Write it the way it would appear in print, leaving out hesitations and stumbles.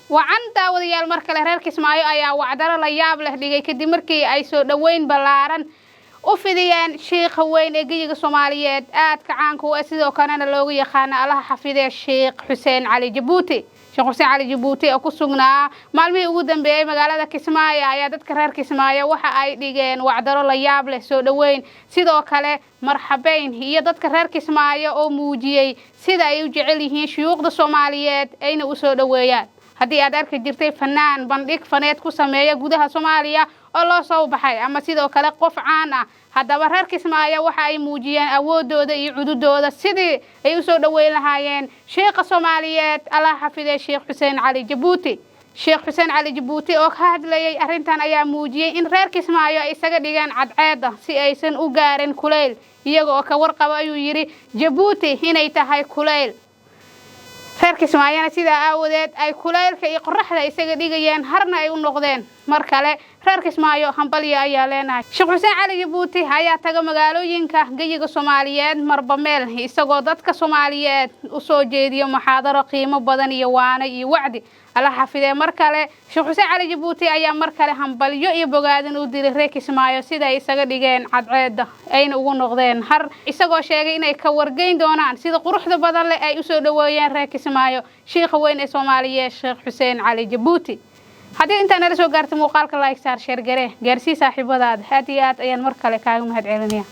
wacan daawadayaal mar kale reer Kismaayo ayaa wacdaro la yaab leh dhigay kadib markii ay soo dhaweyn balaaran u fidiyeen sheekh weyn ee geyiga Soomaaliyeed aadka caanka ah sidoo kalena loogu yaqaan Allaha xafidee Sheekh Xuseen Cali Jabuuti. Sheekh Xuseen Cali Jabuuti oo ku sugnaa maalmihii ugu dambeeyay magaalada Kismaayo ayaa dadka reer Kismaayo waxa ay dhigeen wacdaro la yaab leh soo dhaweyn sidoo kale marxabeyn iyo dadka reer Kismaayo oo muujiyay sida ay u jecel yihiin shuyuuqda Soomaaliyeed ayna u soo dhaweeyaan. haddii aad arki jirtay fanaan bandhig faneed ku sameeya gudaha Soomaaliya oo loo soo baxay ama sidoo kale qof caan ah haddaba reer Kismaayo waxa ay muujiyeen awoodooda iyo cududooda sidii ay u soo dhaweyn lahaayeen sheekha Soomaaliyeed Allaha xafidee Sheekh Xuseen Cali Jabuuti. Sheekh Xuseen Cali Jabuuti oo ka hadlayay arrintan ayaa muujiyay in reer Kismaayo ay isaga dhigaan cadceed si aysan u gaarin kuleyl iyagoo ka warqaba ayuu yiri Jabuuti inay tahay kuleyl reer Kismaayo sida aawadeed ay kuleylka iyo qorraxda isaga dhigayeen harna ay u noqdeen mar kale reer Kismaayo hambalyo ayaa leenahay. Sheekh Xuseen Cali Jabuuti ayaa taga magaalooyinka geyiga Soomaaliyeed marba meel isagoo dadka Soomaaliyeed u soo jeediyo muxaadaro qiimo badan iyo waana iyo wacdi Allaha xafidee mar kale Sheekh Xuseen Cali Jabuuti ayaa mar kale hambalyo iyo bogaadin u diray reer Kismaayo sida ay isaga dhigeen cadceed ayna ugu noqdeen har isagoo sheegay inay ka wargeyn doonaan sida quruxda badan leh ay u soo dhaweeyeen reer Kismaayo sheekha weyn ee Soomaaliyeed Sheekh Xuseen Cali Jabuuti. haddii inta nala soo gaartay muuqaalka like saar share gare gaarsii saaxiibadaada aad iyo aad ayaan mar kale kaaga mahadcelinayaa.